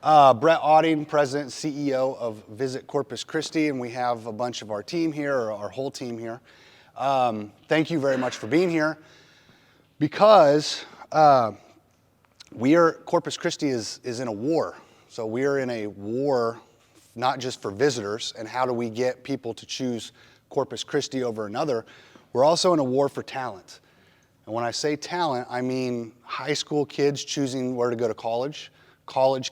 Brett Otting, President and CEO of Visit Corpus Christi, and we have a bunch of our team here, or our whole team here. Thank you very much for being here, because Corpus Christi is in a war. So we are in a war, not just for visitors, and how do we get people to choose Corpus Christi over another. We're also in a war for talent. And when I say talent, I mean high school kids choosing where to go to college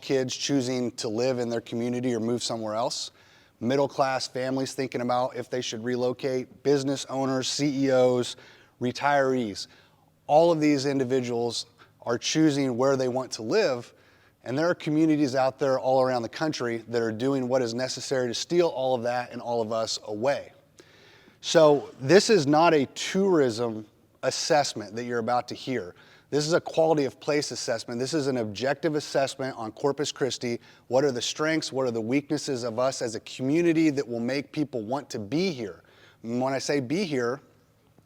kids choosing to live in their community or move somewhere else, middle-class families thinking about if they should relocate, business owners, CEOs, retirees. All of these individuals are choosing where they want to live, and there are communities out there all around the country that are doing what is necessary to steal all of that and all of us away. So this is not a tourism assessment that you're about to hear. This is a quality of place assessment. This is an objective assessment on Corpus Christi. What are the strengths? What are the weaknesses of us as a community that will make people want to be here? And when I say be here,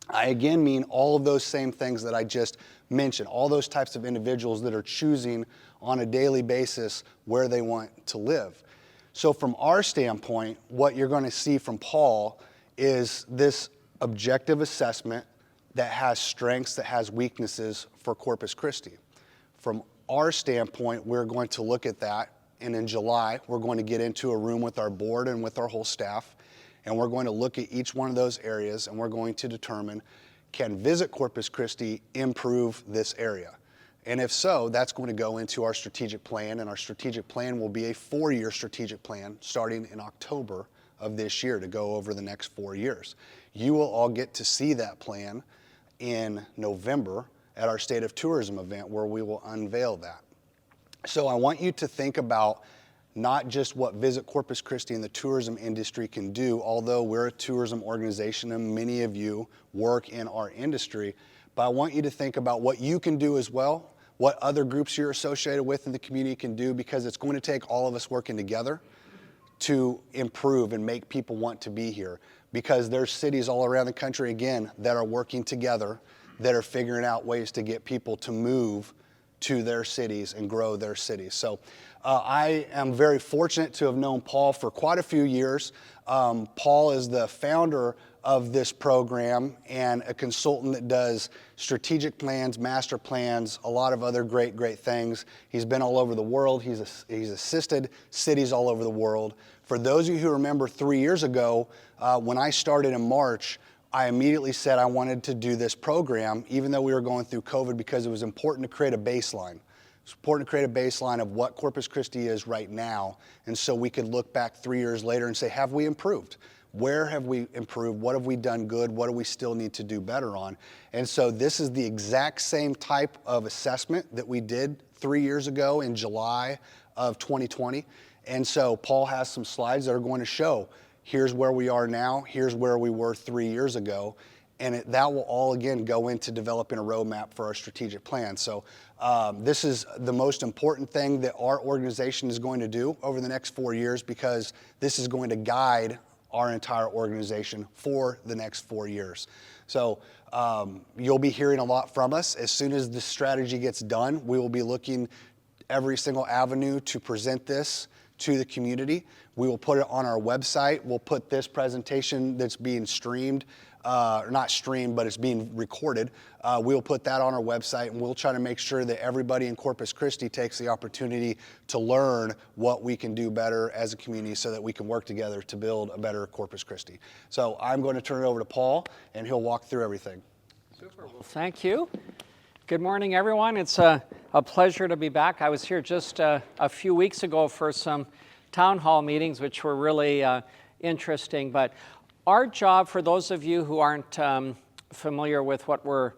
I again mean all of those same things that I just mentioned, all those types of individuals that are choosing on a daily basis where they want to live. So from our standpoint, what you're going to see from Paul is this objective assessment that has strengths, that has weaknesses for Corpus Christi. From our standpoint, we're going to look at that, and in July, we're going to get into a room with our board and with our whole staff, and we're going to look at each one of those areas, and we're going to determine, can Visit Corpus Christi improve this area? And if so, that's going to go into our strategic plan, and our strategic plan will be a 4-year strategic plan starting in October of this year to go over the next 4 years. You will all get to see that plan in November at our State of Tourism event, where we will unveil that. So I want you to think about not just what Visit Corpus Christi and the tourism industry can do, although we're a tourism organization and many of you work in our industry, but I want you to think about what you can do as well, what other groups you're associated with in the community can do, because it's going to take all of us working together to improve and make people want to be here. Because there's cities all around the country, again, that are working together, that are figuring out ways to get people to move to their cities and grow their cities. So I am very fortunate to have known Paul for quite a few years. Paul is the founder of this program and a consultant that does strategic plans, master plans, a lot of other great things. He's been all over the world. He's assisted cities all over the world. For those of you who remember 3 years ago, when I started in March, I immediately said I wanted to do this program, even though we were going through COVID, because it was important to create a baseline. It's important to create a baseline of what Corpus Christi is right now, and so we could look back 3 years later and say, have we improved? Where have we improved? What have we done good? What do we still need to do better on? And so this is the exact same type of assessment that we did 3 years ago in July of 2020. And so Paul has some slides that are going to show, here's where we are now, here's where we were 3 years ago, and that will all, again, go into developing a roadmap for our strategic plan. So this is the most important thing that our organization is going to do over the next 4 years, because this is going to guide our entire organization for the next 4 years. So you'll be hearing a lot from us. As soon as the strategy gets done, we will be looking every single avenue to present this to the community. We will put it on our website. We'll put this presentation that's being streamed, not streamed, but it's being recorded. We'll put that on our website, and we'll try to make sure that everybody in Corpus Christi takes the opportunity to learn what we can do better as a community so that we can work together to build a better Corpus Christi. So I'm going to turn it over to Paul, and he'll walk through everything. Super. Well, thank you. Good morning, everyone. It's a pleasure to be back. I was here just a few weeks ago for some town hall meetings, which were really interesting. But our job, for those of you who aren't familiar with what we're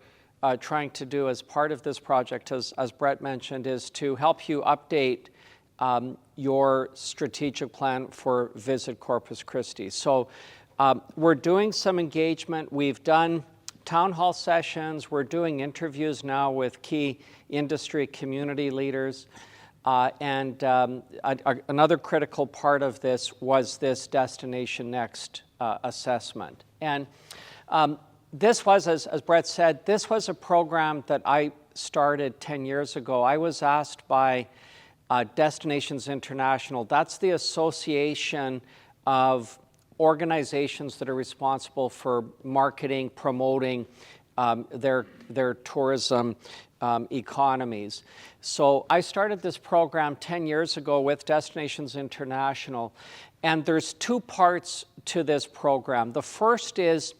trying to do as part of this project, as Brett mentioned, is to help you update your strategic plan for Visit Corpus Christi. So we're doing some engagement. We've done town hall sessions. We're doing interviews now with key industry community leaders. Another critical part of this was this DestinationNEXT assessment. And this was, as Brett said, this was a program that I started 10 years ago. I was asked by Destinations International, that's the association of organizations that are responsible for marketing, promoting their tourism economies. So I started this program 10 years ago with Destinations International, and there's two parts to this program. The first is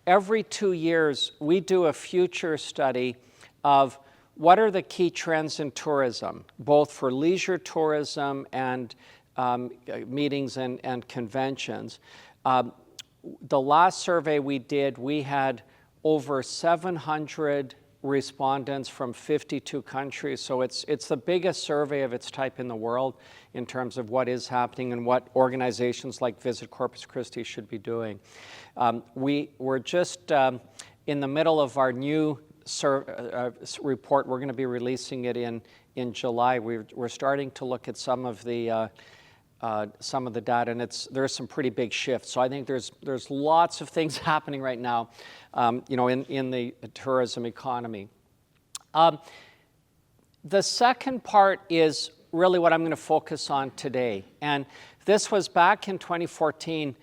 every 2 years we do a future study of what are the key trends in tourism, both for leisure tourism and meetings and conventions. The last survey we did, we had over 700 respondents from 52 countries. So it's the biggest survey of its type in the world in terms of what is happening and what organizations like Visit Corpus Christi should be doing. We're just in the middle of our new report. We're going to be releasing it in July. We're starting to look at some of the data, and there's some pretty big shifts. So I think there's lots of things happening right now, in the tourism economy. The second part is really what I'm going to focus on today, and this was back in 2014.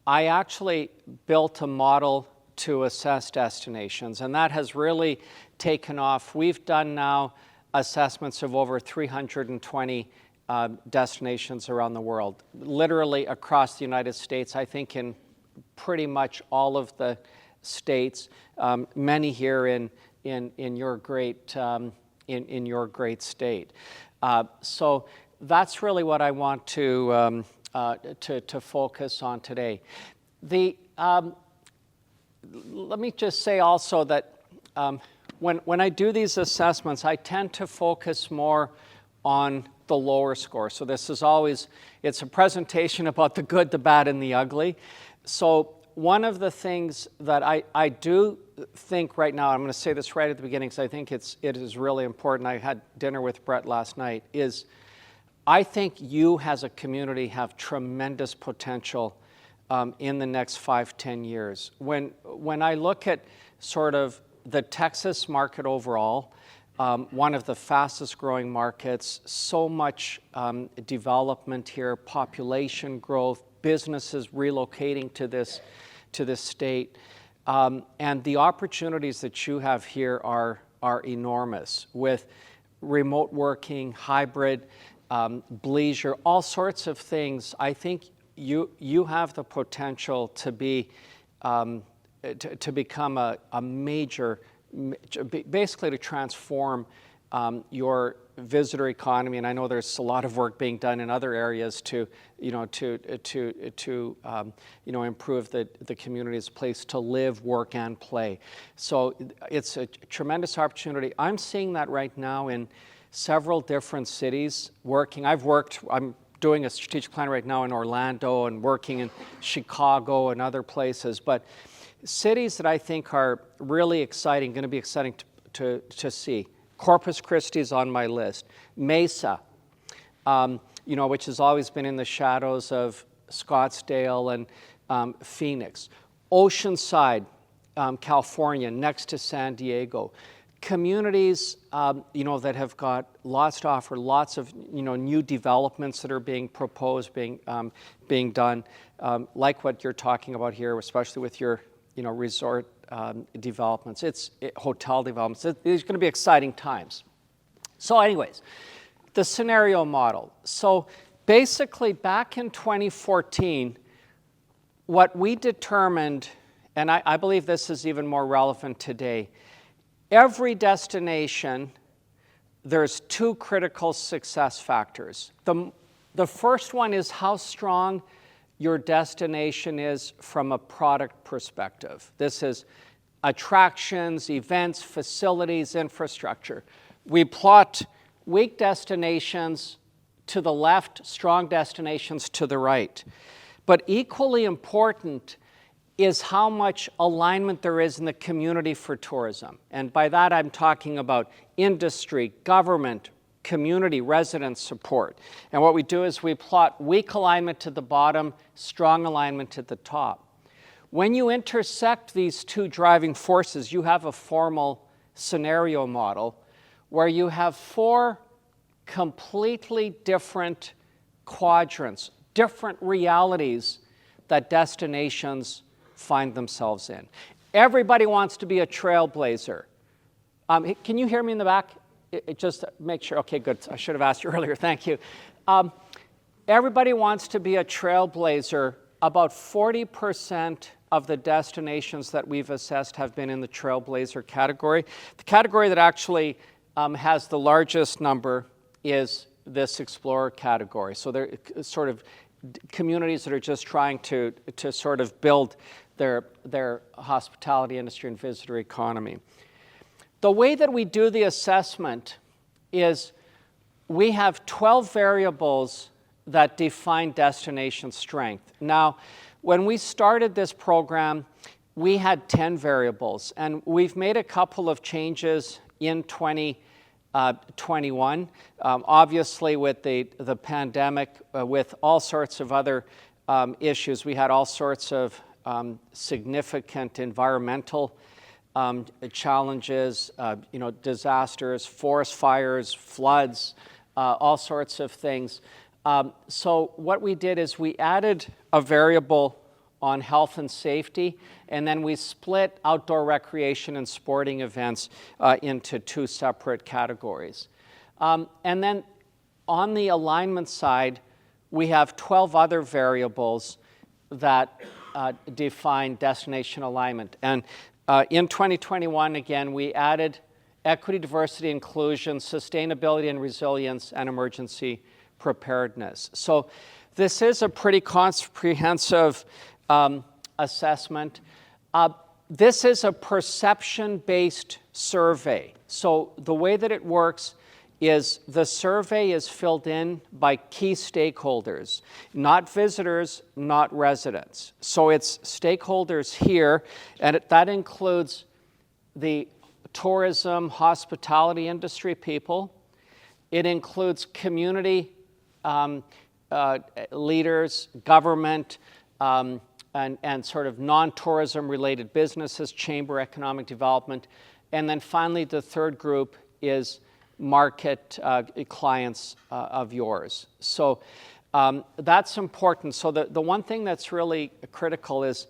I actually built a model to assess destinations, and that has really taken off. We've done now assessments of over 320 destinations around the world, literally across the United States. I think in pretty much all of the states, many here in your great state. So that's really what I want to focus on today. Let me just say also that when I do these assessments, I tend to focus more on the lower score. So this is always, it's a presentation about the good, the bad, and the ugly. So one of the things that I do think right now, I'm going to say this right at the beginning because I think it is really important. I had dinner with Brett last night, is I think you as a community have tremendous potential in the next 5-10 years. When I look at sort of the Texas market overall, one of the fastest growing markets, so much development here, population growth, businesses relocating to this state, and the opportunities that you have here are enormous with remote working, hybrid, leisure, all sorts of things. I think you have the potential to be to become a major, basically to transform your visitor economy. And I know there's a lot of work being done in other areas to improve the community's place to live, work, and play. So it's a tremendous opportunity. I'm seeing that right now in several different cities. I'm doing a strategic plan right now in Orlando and working in Chicago and other places. But cities that I think are really exciting, going to be exciting to see. Corpus Christi is on my list. Mesa, which has always been in the shadows of Scottsdale and Phoenix. Oceanside, California, next to San Diego. Communities, that have got lots to offer, lots of, new developments that are being proposed, being done, like what you're talking about here, especially with your, resort developments. Hotel developments. These are going to be exciting times. So anyways, the scenario model. So basically back in 2014, what we determined, and I believe this is even more relevant today, every destination, there's two critical success factors. The first one is how strong your destination is from a product perspective. This is attractions, events, facilities, infrastructure. We plot weak destinations to the left, strong destinations to the right. But equally important is how much alignment there is in the community for tourism. And by that I'm talking about industry, government, community, resident support. And what we do is we plot weak alignment to the bottom, strong alignment at the top. When you intersect these two driving forces, you have a formal scenario model where you have 4 completely different quadrants, different realities that destinations find themselves in. Everybody wants to be a trailblazer. Can you hear me in the back? Just make sure. Okay, good. I should have asked you earlier. Thank you. Everybody wants to be a trailblazer. About 40% of the destinations that we've assessed have been in the trailblazer category. The category that actually has the largest number is this explorer category. So they're sort of communities that are just trying to sort of build their hospitality industry and visitor economy. The way that we do the assessment is we have 12 variables that define destination strength. Now, when we started this program, we had 10 variables, and we've made a couple of changes in 2021. Obviously, with the pandemic, with all sorts of other issues, we had all sorts of significant environmental challenges, disasters, forest fires, floods, all sorts of things. So what we did is we added a variable on health and safety, and then we split outdoor recreation and sporting events into two separate categories. And then on the alignment side, we have 12 other variables that define destination alignment. And in 2021, again, we added equity, diversity, inclusion, sustainability and resilience, and emergency preparedness. So this is a pretty comprehensive assessment. This is a perception-based survey. So the way that it works is the survey is filled in by key stakeholders, not visitors, not residents. So it's stakeholders here, and that includes the tourism, hospitality industry people. It includes community leaders, government, and sort of non-tourism related businesses, chamber economic development. And then finally, the third group is market clients of yours. So that's important. So the one thing that's really critical is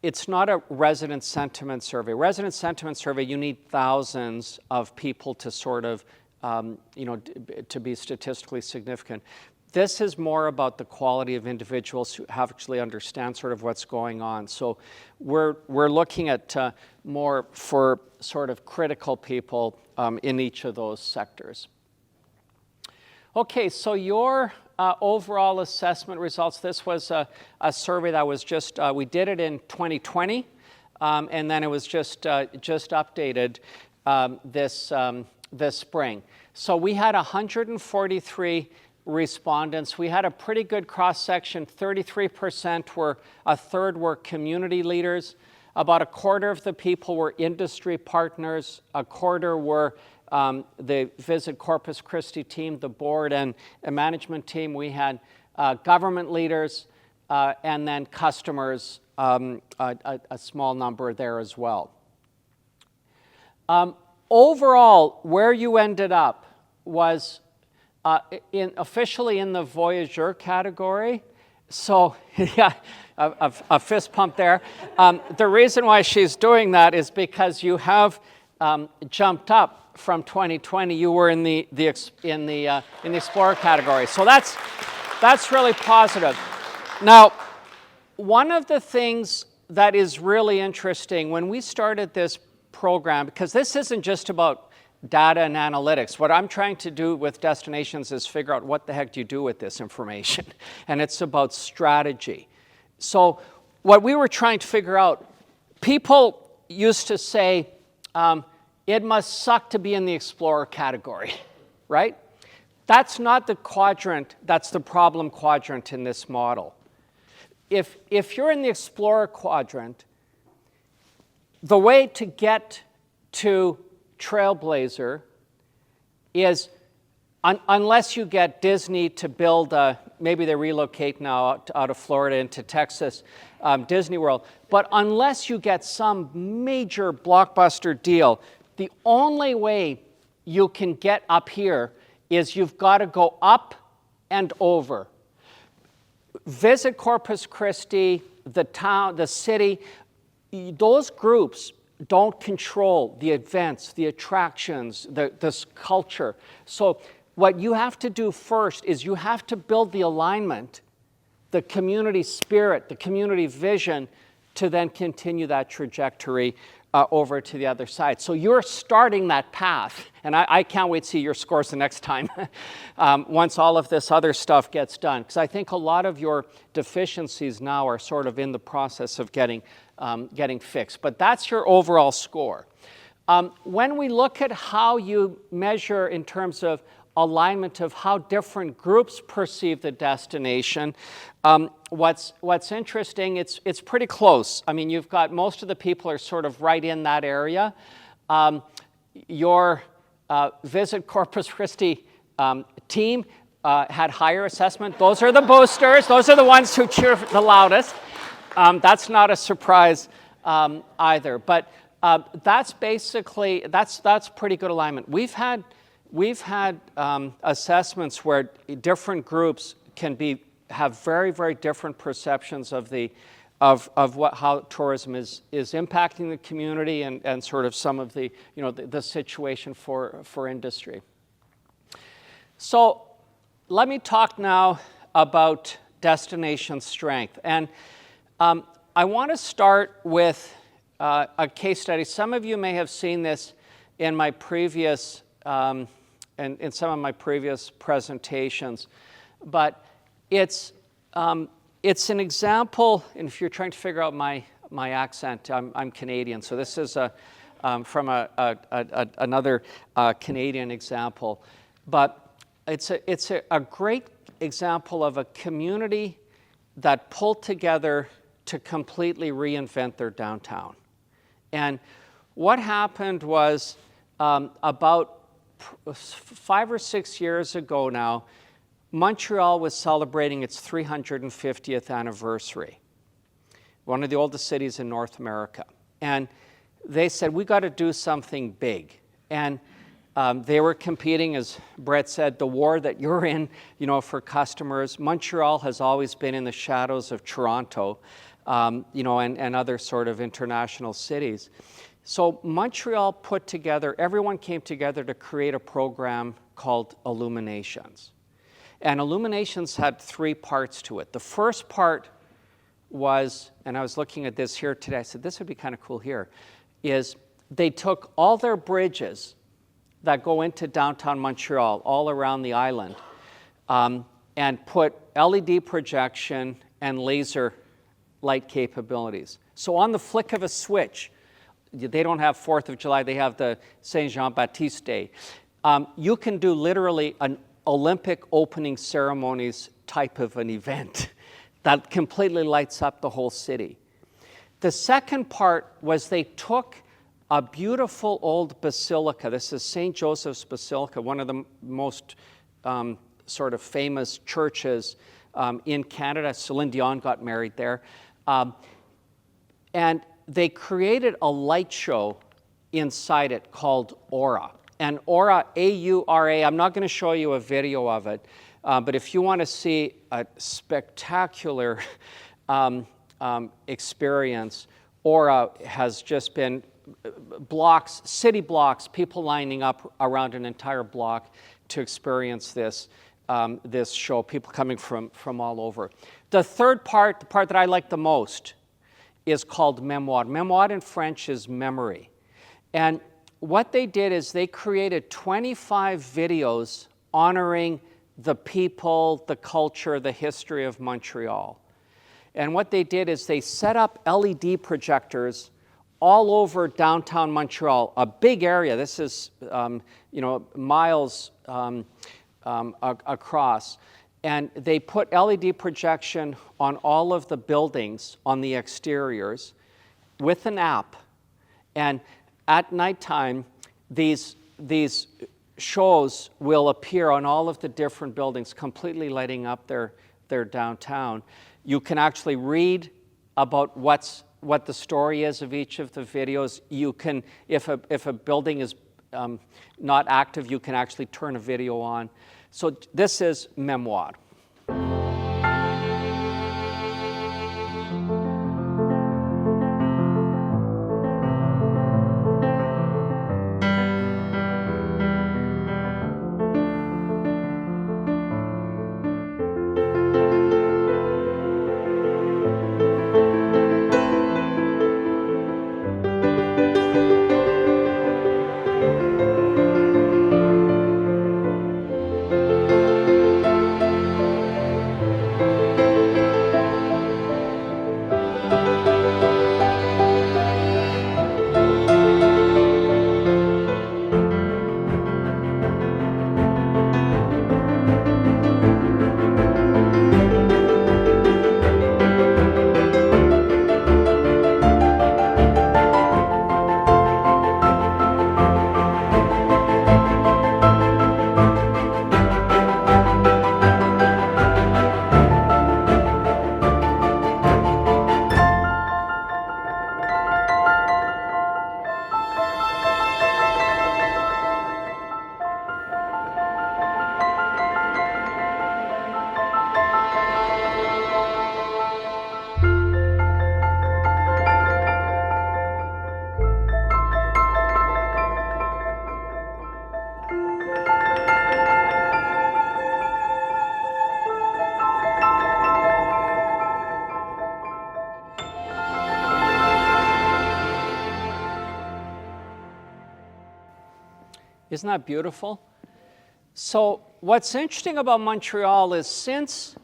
it's not a resident sentiment survey. Resident sentiment survey, you need thousands of people to sort of, to be statistically significant. This is more about the quality of individuals who actually understand sort of what's going on. So we're looking at more for sort of critical people in each of those sectors. Okay, so your overall assessment results. This was a survey that was just, we did it in 2020, and then it was just updated this spring. So we had 143 respondents. We had a pretty good cross-section. 33% were, a third were community leaders. About a quarter of the people were industry partners. A quarter were the Visit Corpus Christi team, the board and management team. We had government leaders and then customers, a small number there as well. Overall, where you ended up was officially in the Voyageur category. So, yeah, a fist pump there. The reason why she's doing that is because you have jumped up from 2020. You were in the Explorer category. So that's really positive. Now, one of the things that is really interesting when we started this program, because this isn't just about data and analytics. What I'm trying to do with destinations is figure out what the heck do you do with this information. And it's about strategy. So what we were trying to figure out, people used to say, it must suck to be in the Explorer category, right? That's not the quadrant, that's the problem quadrant in this model. If you're in the Explorer quadrant, the way to get to Trailblazer is, unless you get Disney to build maybe they relocate now out of Florida into Texas, Disney World, but unless you get some major blockbuster deal, the only way you can get up here is you've got to go up and over. Visit Corpus Christi, the town, the city, those groups don't control the events, the attractions, this culture. So what you have to do first is you have to build the alignment, the community spirit, the community vision, to then continue that trajectory over to the other side. So you're starting that path, and I can't wait to see your scores the next time once all of this other stuff gets done, because I think a lot of your deficiencies now are sort of in the process of getting fixed. But that's your overall score. When we look at how you measure in terms of alignment of how different groups perceive the destination, what's interesting, it's pretty close. I mean, you've got most of the people are sort of right in that area. Your Visit Corpus Christi team had higher assessment. Those are the boosters. Those are the ones who cheer the loudest. That's not a surprise either. But that's basically, that's pretty good alignment. We've had assessments where different groups can have very, very different perceptions of how tourism is impacting the community and sort of some of the situation for industry. So let me talk now about destination strength. And I want to start with a case study. Some of you may have seen this in my previous in some of my previous presentations, but it's an example. And if you're trying to figure out my accent, I'm Canadian, so this is from another Canadian example, but it's a great example of a community that pulled together to completely reinvent their downtown. And what happened was about 5 or 6 years ago now, Montreal was celebrating its 350th anniversary, one of the oldest cities in North America. And they said, we got to do something big. And they were competing, as Brett said, the war that you're in, for customers. Montreal has always been in the shadows of Toronto, and other sort of international cities. So Montreal everyone came together to create a program called Illuminations. And Illuminations had 3 parts to it. The first part was, and I was looking at this here today, I said, this would be kind of cool here, is they took all their bridges that go into downtown Montreal, all around the island, and put LED projection and laser light capabilities. So on the flick of a switch, they don't have 4th of July, they have the Saint Jean-Baptiste Day. You can do literally an Olympic opening ceremonies type of an event that completely lights up the whole city. The second part was they took a beautiful old basilica. This is St. Joseph's Basilica, one of the most sort of famous churches in Canada. Celine Dion got married there. And they created a light show inside it called Aura. And Aura, A-U-R-A, I'm not going to show you a video of it, but if you want to see a spectacular experience, Aura has just been blocks, city blocks, people lining up around an entire block to experience this show, people coming from all over. The third part, the part that I like the most, is called Mémoire. Mémoire in French is memory. And what they did is they created 25 videos honoring the people, the culture, the history of Montreal. And what they did is they set up LED projectors all over downtown Montreal, a big area. This is, miles across. And they put LED projection on all of the buildings on the exteriors with an app. And at nighttime, these shows will appear on all of the different buildings, completely lighting up their downtown. You can actually read about what the story is of each of the videos. You can, if a building is not active, you can actually turn a video on. So this is Memoir. Isn't that beautiful? So what's interesting about Montreal is since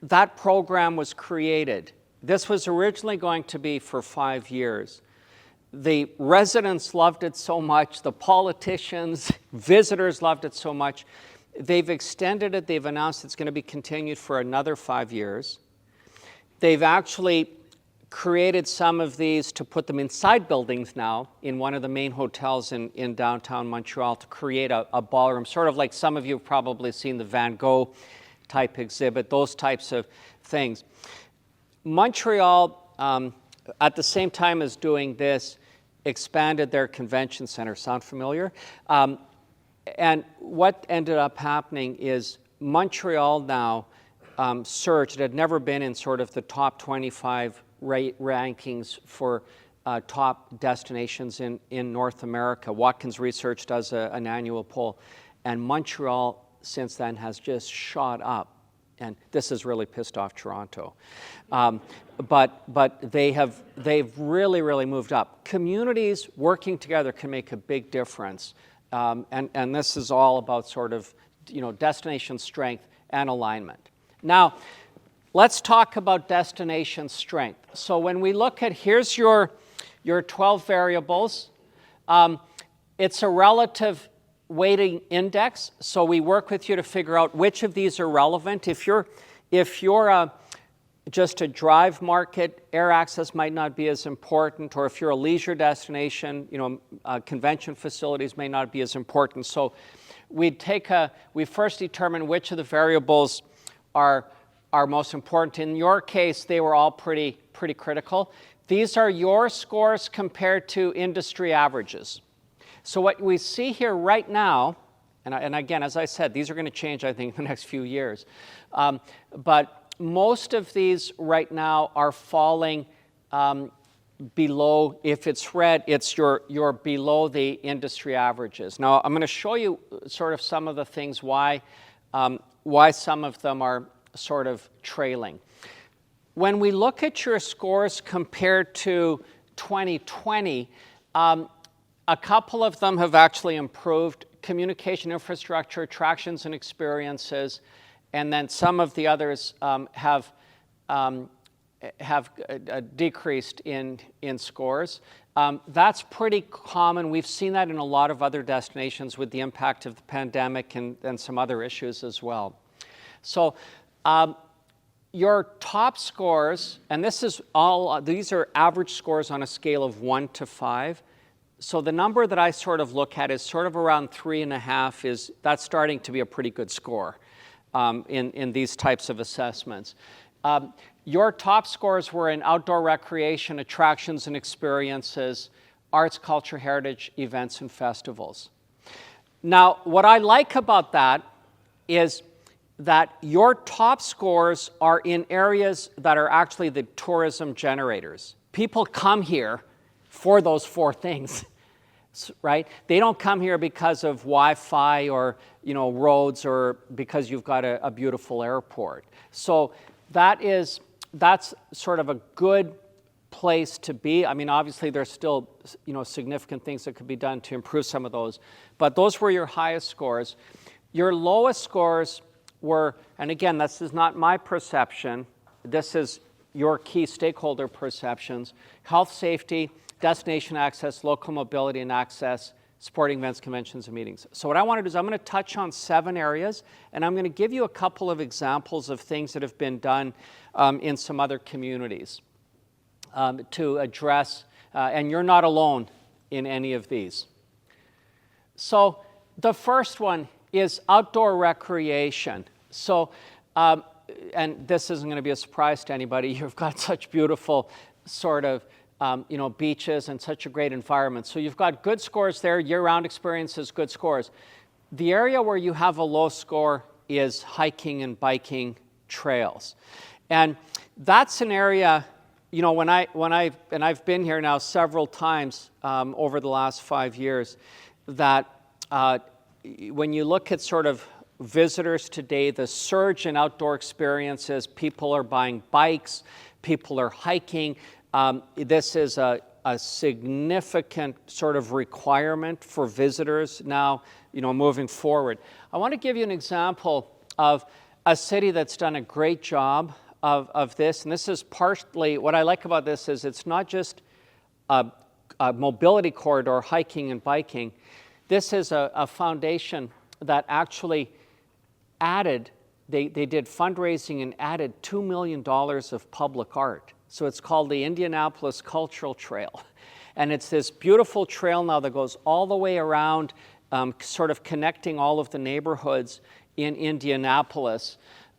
that program was created, this was originally going to be for 5 years. The residents loved it so much, the politicians, visitors loved it so much. They've extended it, they've announced it's going to be continued for another 5 years. They've actually created some of these to put them inside buildings now in one of the main hotels in downtown Montreal to create a ballroom, sort of like some of you have probably seen the Van Gogh type exhibit, those types of things. Montreal, at the same time as doing this, expanded their convention center. Sound familiar? And what ended up happening is Montreal now surged. It had never been in sort of the top 25 rankings for top destinations in North America. Watkins Research does an annual poll, and Montreal since then has just shot up, and this has really pissed off Toronto. But they've really moved up. Communities working together can make a big difference, and this is all about sort of destination strength and alignment. Now, let's talk about destination strength. So when we look at, here's your 12 variables. It's a relative weighting index, so we work with you to figure out which of these are relevant. If you're just a drive market, air access might not be as important, or if you're a leisure destination, convention facilities may not be as important. So we first determine which of the variables are most important. In your case, they were all pretty critical. These are your scores compared to industry averages. So what we see here right now, and again, as I said, these are going to change, I think, in the next few years. But most of these right now are falling below. If it's red, it's you're below the industry averages. Now, I'm going to show you sort of some of the things why some of them are sort of trailing. When we look at your scores compared to 2020, a couple of them have actually improved. Communication infrastructure, attractions and experiences, and then some of the others have decreased in scores. That's pretty common. We've seen that in a lot of other destinations with the impact of the pandemic and some other issues as well. So your top scores, and these are average scores on a scale of 1 to 5. So the number that I sort of look at is sort of around 3.5. That's starting to be a pretty good score in these types of assessments. Your top scores were in outdoor recreation, attractions and experiences, arts, culture, heritage, events, and festivals. Now, what I like about that is that your top scores are in areas that are actually the tourism generators. People come here for those 4 things, right? They don't come here because of Wi-Fi or roads or because you've got a beautiful airport. So that's sort of a good place to be. I mean, obviously there's still significant things that could be done to improve some of those, but those were your highest scores. Your lowest scores were, and again, this is not my perception, this is your key stakeholder perceptions: health, safety, destination access, local mobility and access, sporting events, conventions, and meetings. So what I want to do is I'm going to touch on 7 areas, and I'm going to give you a couple of examples of things that have been done in some other communities to address, and you're not alone in any of these. So the first one is outdoor recreation. So, and this isn't going to be a surprise to anybody, you've got such beautiful sort of beaches and such a great environment. So you've got good scores there, year-round experiences, good scores. The area where you have a low score is hiking and biking trails. And that's an area, when I've been here now several times over the last 5 years, that when you look at sort of visitors today, the surge in outdoor experiences, people are buying bikes, people are hiking. This is a significant sort of requirement for visitors now, moving forward. I want to give you an example of a city that's done a great job of this, and this is partly, what I like about this is it's not just a mobility corridor, hiking and biking. This is a foundation that actually added, they did fundraising and added $2 million of public art. So it's called the Indianapolis Cultural Trail. And it's this beautiful trail now that goes all the way around, sort of connecting all of the neighborhoods in Indianapolis.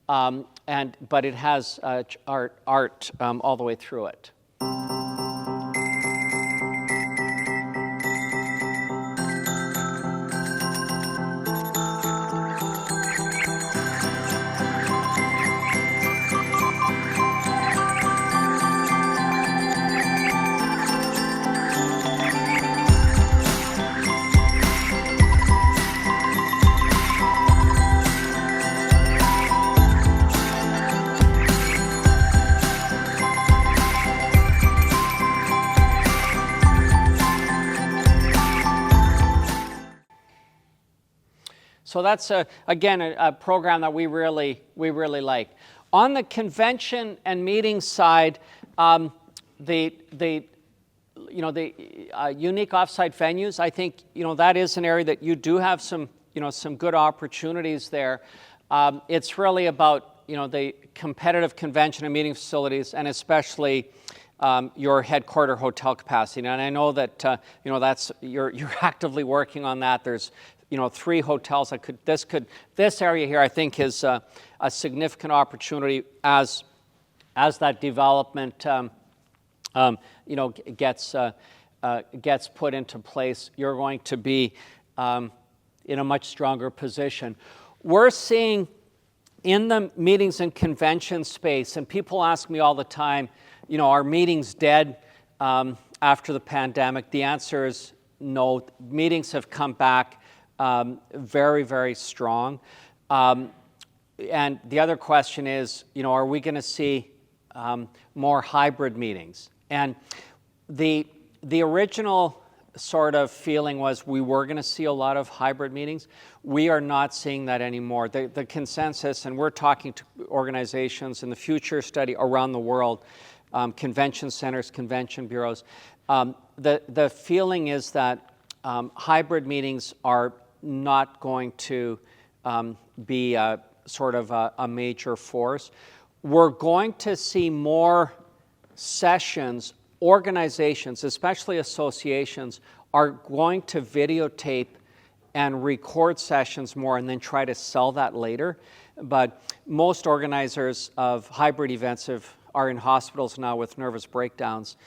But it has art all the way through it. So that's, again, a program that we really like. On the convention and meeting side, the unique offsite venues, I think, that is an area that you do have some good opportunities there. It's really about, the competitive convention and meeting facilities, and especially your headquarter hotel capacity. And I know that, that's, you're actively working on that. There's 3 hotels that this area here, I think, is a significant opportunity as that development, gets put into place. You're going to be in a much stronger position. We're seeing in the meetings and convention space, and people ask me all the time, are meetings dead after the pandemic? The answer is no. Meetings have come back very, very strong. And the other question is, are we going to see more hybrid meetings? And the original sort of feeling was we were going to see a lot of hybrid meetings. We are not seeing that anymore. The consensus, and we're talking to organizations in the future study around the world, convention centers, convention bureaus, the feeling is that hybrid meetings are not going to be sort of a major force. We're going to see more sessions. Organizations, especially associations, are going to videotape and record sessions more and then try to sell that later. But most organizers of hybrid events are in hospitals now with nervous breakdowns.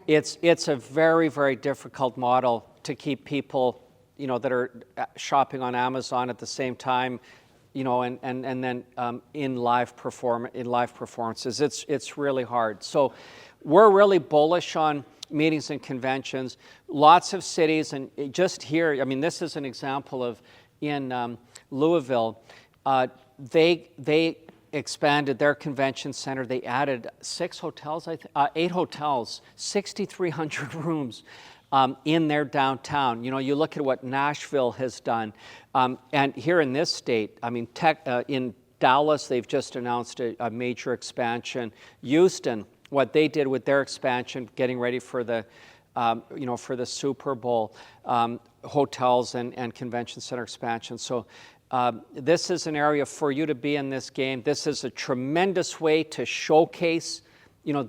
It's a very, very difficult model to keep people that are shopping on Amazon at the same time, and then in live performances. It's really hard. So we're really bullish on meetings and conventions. Lots of cities, and just here, I mean, this is an example of in Louisville. They expanded their convention center. They added 8 hotels, 6,300 rooms in their downtown. You look at what Nashville has done. And here in this state, I mean, in Dallas, they've just announced a major expansion. Houston, what they did with their expansion, getting ready for the for the Super Bowl, hotels and convention center expansion. So this is an area for you to be in this game. This is a tremendous way to showcase,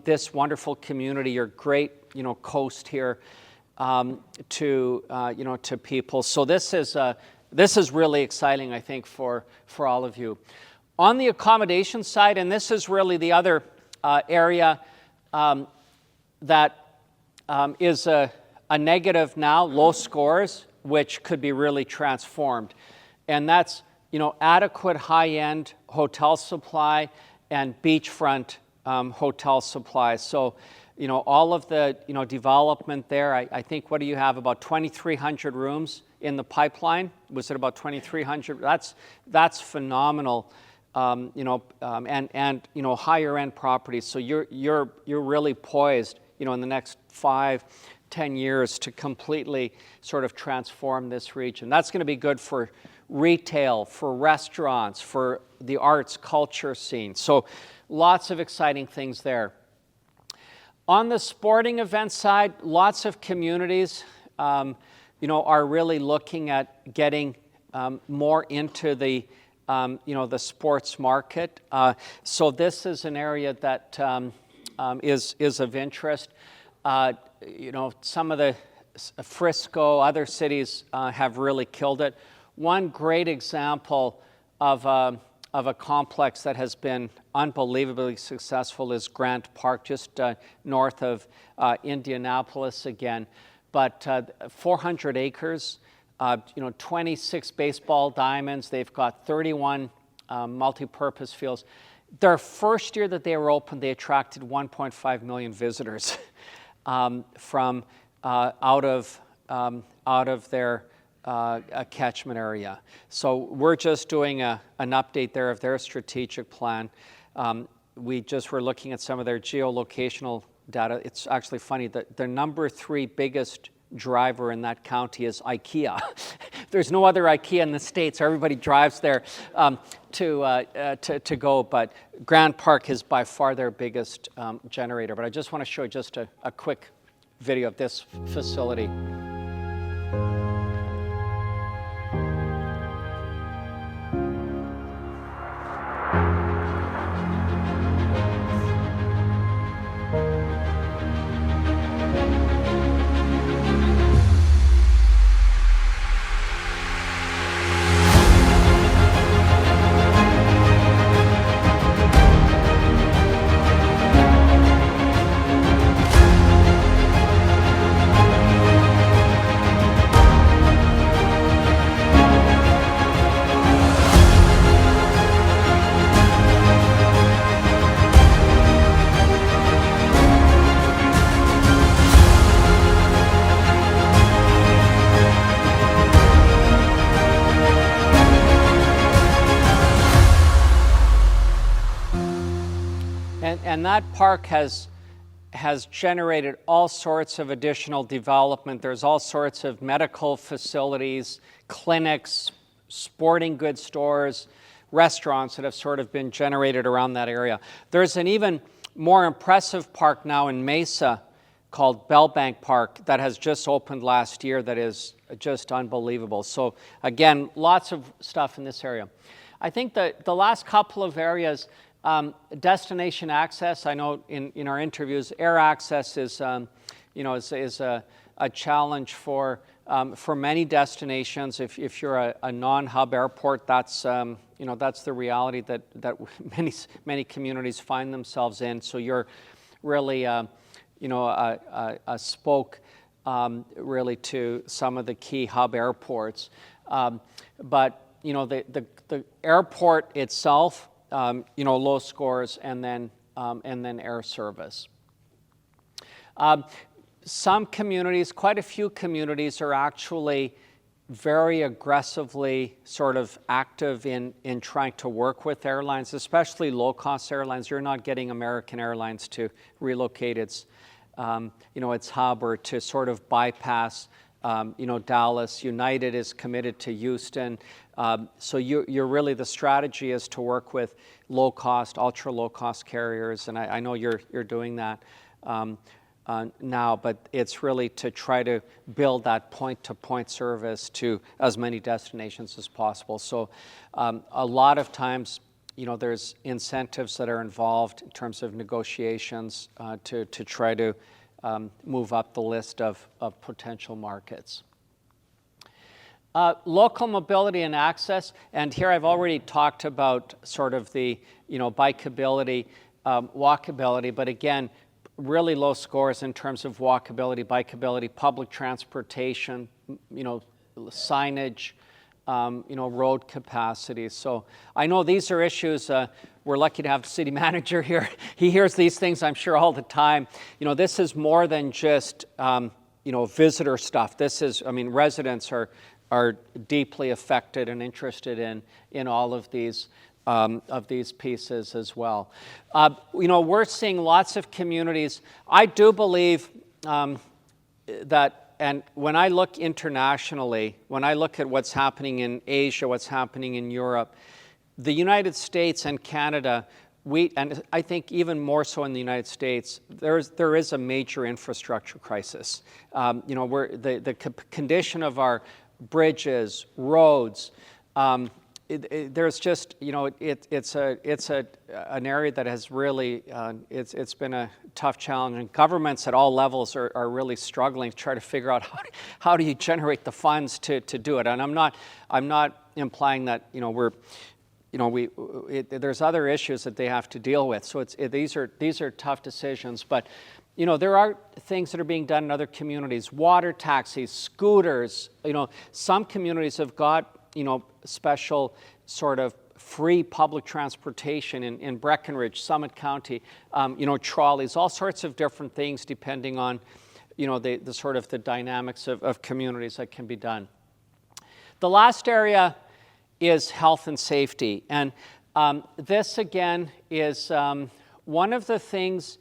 this wonderful community, your great, coast here, to people. So this is really exciting, I think, for all of you. On the accommodation side, and this is really the other area that is a negative now, low scores, which could be really transformed. And that's, adequate high-end hotel supply and beachfront hotel supply. So, all of the, development there, I think, what do you have, about 2,300 rooms in the pipeline? Was it about 2,300? That's phenomenal, and higher-end properties. So you're really poised, in the next 5-10 years to completely sort of transform this region. That's going to be good for retail, for restaurants, for the arts, culture scene. So lots of exciting things there. On the sporting event side, lots of communities, are really looking at getting more into the, the sports market. So this is an area that is of interest. Some of the Frisco, other cities have really killed it. One great example of a complex that has been unbelievably successful is Grant Park, just north of Indianapolis again. But 400 acres, 26 baseball diamonds. They've got 31 multi-purpose fields. Their first year that they were open, they attracted 1.5 million visitors from out of their catchment area. So we're just doing an update there of their strategic plan. We just were looking at some of their geolocational data. It's actually funny that the number 3 biggest driver in that county is IKEA. There's no other IKEA in the States. Everybody drives there to go, but Grand Park is by far their biggest generator. But I just want to show you just a quick video of this facility. And that park has generated all sorts of additional development. There's all sorts of medical facilities, clinics, sporting goods stores, restaurants that have sort of been generated around that area. There's an even more impressive park now in Mesa called Bellbank Park that has just opened last year that is just unbelievable. So again, lots of stuff in this area. I think that the last couple of areas, destination access, I know in our interviews, air access is, is a challenge for many destinations. If you're a non-hub airport, that's that's the reality that many communities find themselves in. So you're really a spoke really to some of the key hub airports. But the airport itself, low scores, and then air service. Some communities, quite a few communities, are actually very aggressively sort of active in trying to work with airlines, especially low-cost airlines. You're not getting American Airlines to relocate its hub or to sort of bypass, Dallas. United is committed to Houston. So you're really, the strategy is to work with low-cost, ultra-low-cost carriers, and I know you're doing that now, but it's really to try to build that point-to-point service to as many destinations as possible. So a lot of times, there's incentives that are involved in terms of negotiations to try to move up the list of potential markets. Local mobility and access, and here I've already talked about sort of the, bikeability, walkability, but again, really low scores in terms of walkability, bikeability, public transportation, signage, road capacity. So I know these are issues. We're lucky to have the city manager here. He hears these things, I'm sure, all the time. This is more than just, visitor stuff. This is, residents are deeply affected and interested in all of these pieces as well. We're seeing lots of communities. I do believe that, and when I look internationally, when I look at what's happening in Asia, what's happening in Europe, the United States and Canada, and I think even more so in the United States, there is a major infrastructure crisis. The condition of our bridges, roads, there's just, it's an area that has really, it's been a tough challenge, and governments at all levels are really struggling to try to figure out how do you generate the funds to do it. And I'm not implying that, there's other issues that they have to deal with. So these are tough decisions, but there are things that are being done in other communities. Water taxis, scooters. Some communities have got special sort of free public transportation in Breckenridge, Summit County, trolleys, all sorts of different things depending on, the sort of the dynamics of communities that can be done. The last area is health and safety. And this, again, is one of the things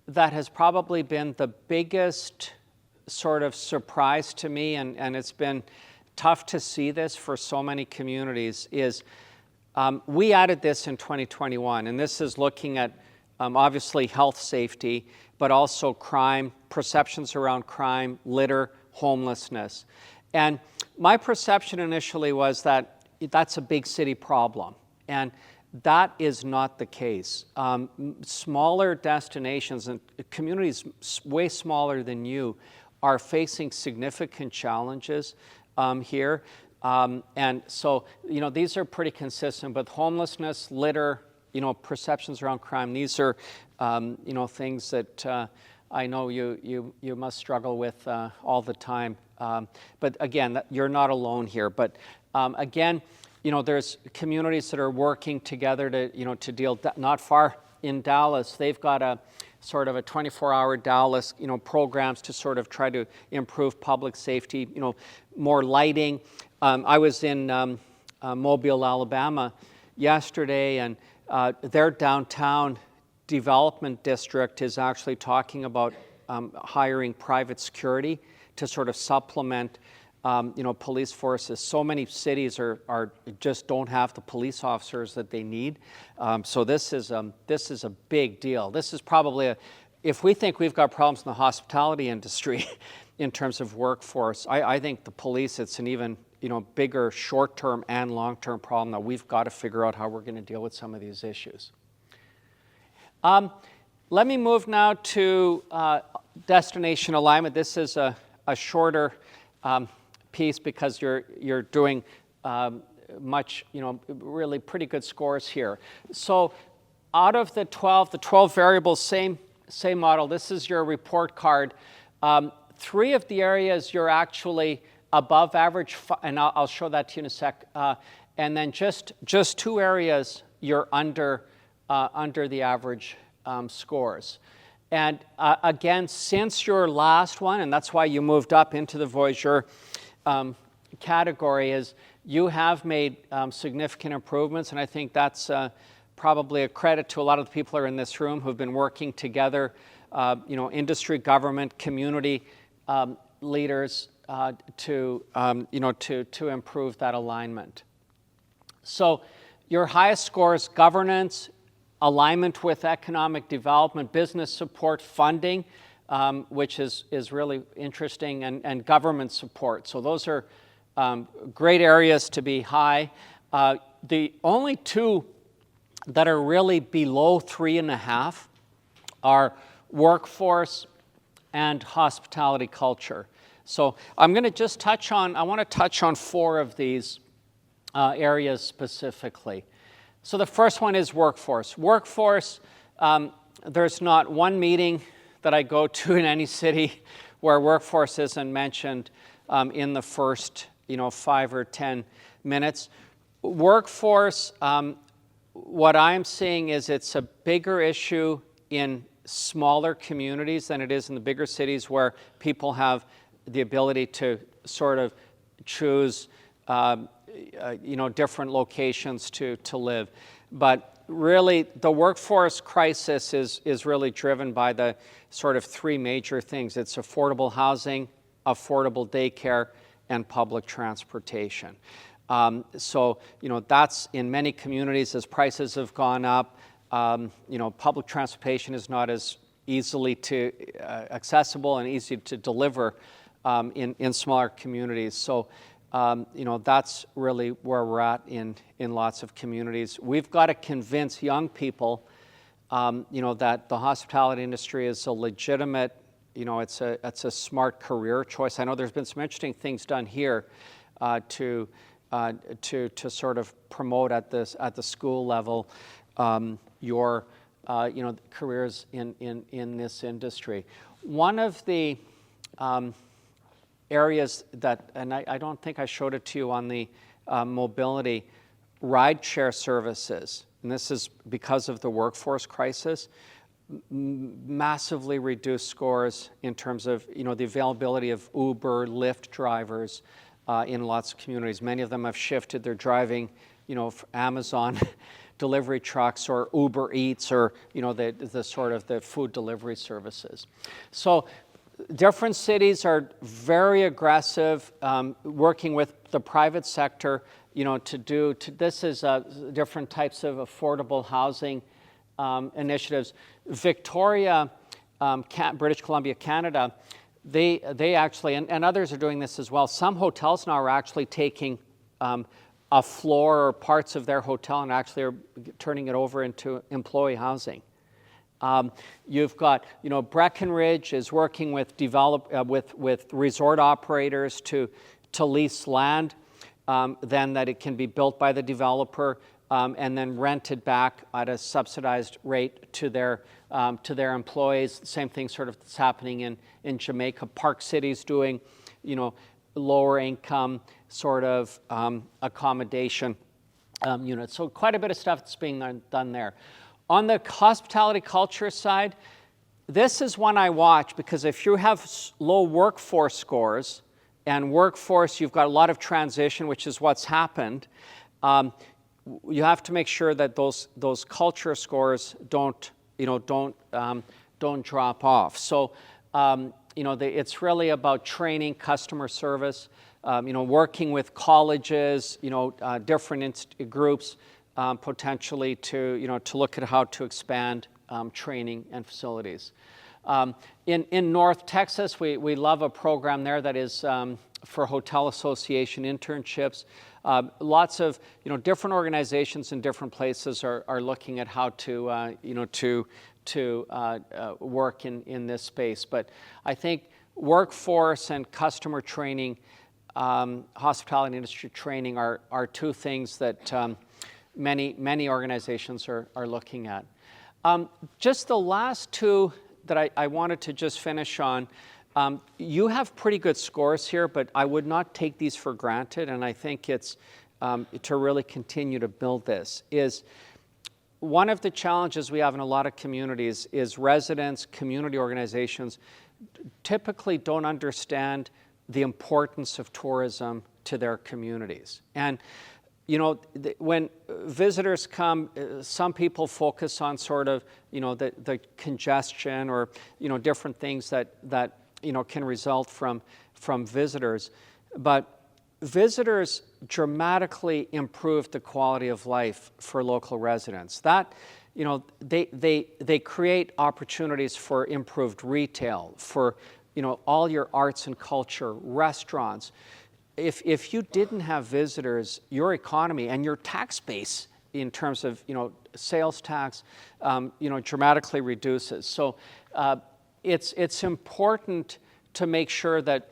that has probably been the biggest sort of surprise to me, and it's been tough to see this for so many communities, is we added this in 2021, and this is looking at obviously health safety, but also crime, perceptions around crime, litter, homelessness. And my perception initially was that that's a big city problem, and that is not the case. Smaller destinations and communities way smaller than you are facing significant challenges here. And so, these are pretty consistent, but homelessness, litter, perceptions around crime, these are, things that I know you must struggle with all the time. But again, you're not alone here. But again, there's communities that are working together to deal, not far in Dallas, they've got a sort of a 24-hour Dallas, programs to sort of try to improve public safety, more lighting. I was in Mobile, Alabama yesterday, and their downtown development district is actually talking about hiring private security to sort of supplement police forces. So many cities are just don't have the police officers that they need. So this is a big deal. This is probably if we think we've got problems in the hospitality industry in terms of workforce, I think the police, it's an even bigger short-term and long-term problem that we've got to figure out how we're going to deal with some of these issues. Let me move now to destination alignment. This is a shorter piece because you're doing much, really pretty good scores here. So out of the 12 variables, same model. This is your report card. 3 of the areas you're actually above average, and I'll show that to you in a sec. And then just 2 areas you're under the average scores. And again, since your last one, and that's why you moved up into the Voyageur category, is you have made significant improvements, and I think that's probably a credit to a lot of the people who are in this room who've been working together, industry, government, community leaders to improve that alignment. So your highest scores: governance, alignment with economic development, business support, funding, which is really interesting, and government support. So those are great areas to be high. The only 2 that are really below 3.5 are workforce and hospitality culture. So I'm going to just I want to touch on 4 of these areas specifically. So the first one is workforce. Workforce, there's not one meeting that I go to in any city where workforce isn't mentioned in the first 5 or 10 minutes. Workforce, what I'm seeing is it's a bigger issue in smaller communities than it is in the bigger cities, where people have the ability to sort of choose different locations to live. But really, the workforce crisis is really driven by the sort of 3 major things. It's affordable housing, affordable daycare, and public transportation. So that's in many communities as prices have gone up. Public transportation is not as easily accessible and easy to deliver in smaller communities. So that's really where we're at in lots of communities. We've got to convince young people, that the hospitality industry is a legitimate, it's a smart career choice. I know there's been some interesting things done here to sort of promote at the school level your careers in this industry. One of the areas that, and I don't think I showed it to you on the mobility, rideshare services, and this is because of the workforce crisis, massively reduced scores in terms of the availability of Uber, Lyft drivers in lots of communities. Many of them have shifted. They're driving, Amazon delivery trucks or Uber Eats or the sort of the food delivery services. So different cities are very aggressive, working with the private sector, this is different types of affordable housing initiatives. Victoria, British Columbia, Canada, they actually, and others are doing this as well. Some hotels now are actually taking a floor or parts of their hotel and actually are turning it over into employee housing. You've got, Breckenridge is working with with resort operators to lease land, then that it can be built by the developer and then rented back at a subsidized rate to their employees. Same thing sort of is happening in Jamaica. Park City's doing, lower income sort of accommodation units. So quite a bit of stuff that's being done there. On the hospitality culture side, this is one I watch because if you have low workforce scores and workforce, you've got a lot of transition, which is what's happened. You have to make sure that those culture scores don't drop off. So it's really about training, customer service, working with colleges, different groups. Potentially to look at how to expand training and facilities. In North Texas, we love a program there that is for hotel association internships. Lots of different organizations in different places are looking at how to work in this space. But I think workforce and customer training, hospitality industry training are 2 things that many organizations are looking at. Just the last 2 that I wanted to just finish on. You have pretty good scores here, but I would not take these for granted, and I think it's to really continue to build this. Is one of the challenges we have in a lot of communities is residents, community organizations typically don't understand the importance of tourism to their communities. And you know, when visitors come, some people focus on sort of, you know, the congestion or, you know, different things that you know, can result from visitors. But visitors dramatically improve the quality of life for local residents. That, you know, they create opportunities for improved retail, for, you know, all your arts and culture, restaurants. If you didn't have visitors, your economy and your tax base in terms of, you know, sales tax, you know, dramatically reduces. So it's important to make sure that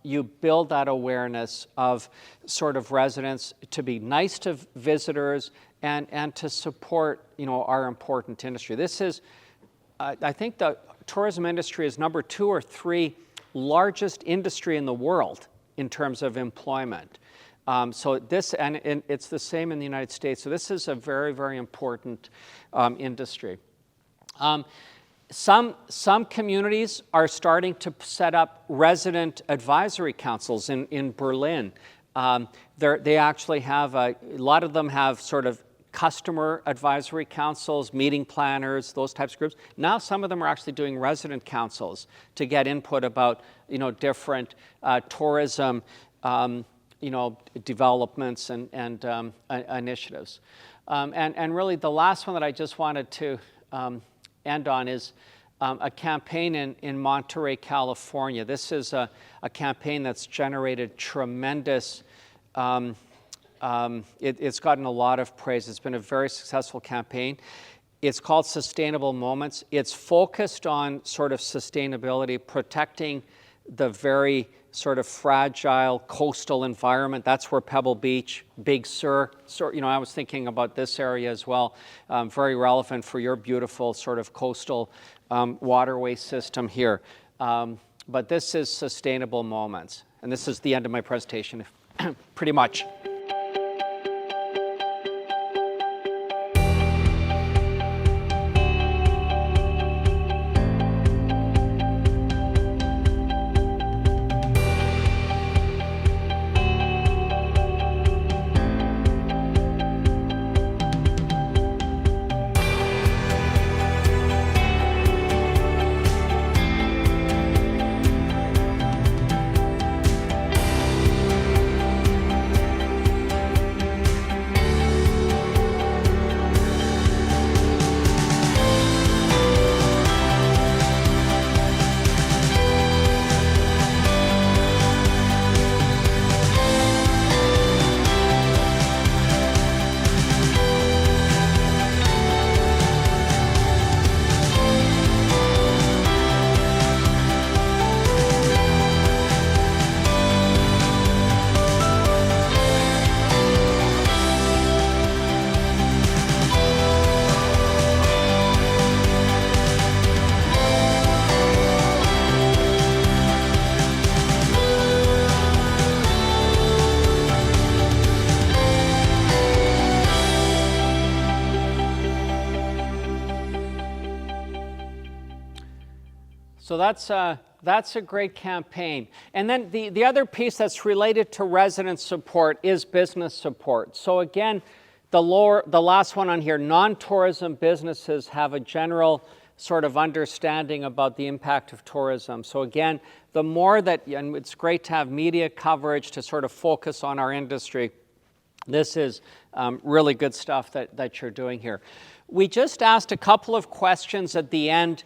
you build that awareness of sort of residents, to be nice to visitors and to support, you know, our important industry. This is, I think the tourism industry is number 2 or 3 largest industry in the world in terms of employment. So this, and it's the same in the United States. So this is a very, very important industry. Some communities are starting to set up resident advisory councils in Berlin. They actually have, a lot of them have sort of customer advisory councils, meeting planners, those types of groups. Now some of them are actually doing resident councils to get input about, you know, different tourism, you know, developments and initiatives. And really the last one that I just wanted to end on is a campaign in Monterey, California. This is a campaign that's generated tremendous, it's gotten a lot of praise. It's been a very successful campaign. It's called Sustainable Moments. It's focused on sort of sustainability, protecting the very sort of fragile coastal environment. That's where Pebble Beach, Big Sur, you know, I was thinking about this area as well, very relevant for your beautiful sort of coastal waterway system here. But this is Sustainable Moments. And this is the end of my presentation, pretty much. So that's a great campaign. And then the other piece that's related to resident support is business support. So again, the last one on here, non-tourism businesses have a general sort of understanding about the impact of tourism. So again, the more that, and it's great to have media coverage to sort of focus on our industry. This is really good stuff that you're doing here. We just asked a couple of questions at the end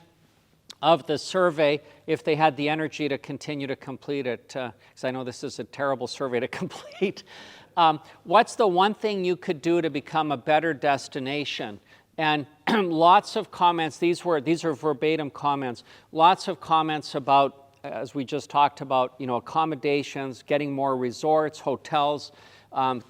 of the survey, if they had the energy to continue to complete it, because I know this is a terrible survey to complete. What's the one thing you could do to become a better destination? And lots of comments, these are verbatim comments, lots of comments about, as we just talked about, you know, accommodations, getting more resorts, hotels,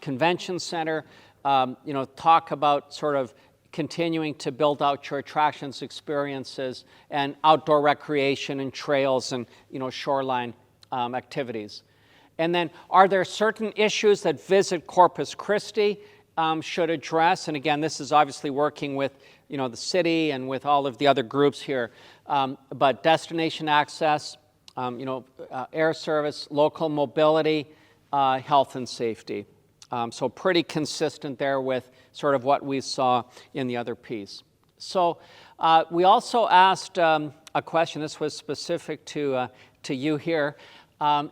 convention center, you know, talk about sort of continuing to build out your attractions, experiences, and outdoor recreation and trails and shoreline activities. And then, are there certain issues that Visit Corpus Christi should address? And again, this is obviously working with the city and with all of the other groups here. But destination access, air service, local mobility, health and safety. So pretty consistent there with sort of what we saw in the other piece. So we also asked a question. This was specific to you here.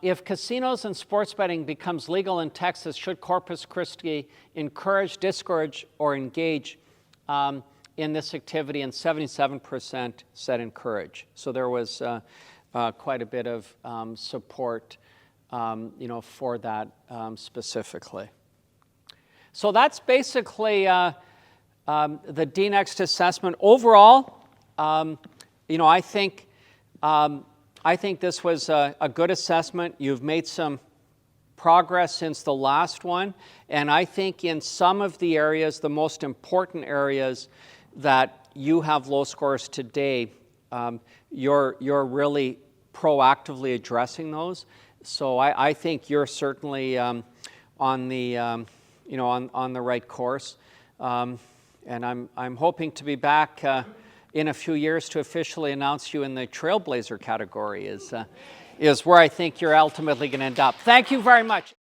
If casinos and sports betting becomes legal in Texas, should Corpus Christi encourage, discourage, or engage in this activity? And 77% said encourage. So there was quite a bit of support, for that specifically. So that's basically the DNext assessment. Overall, I think this was a good assessment. You've made some progress since the last one, and I think in some of the areas, the most important areas that you have low scores today, you're really proactively addressing those. So I think you're certainly on the on the right course, and I'm hoping to be back in a few years to officially announce you in the Trailblazer category is where I think you're ultimately going to end up. Thank you very much.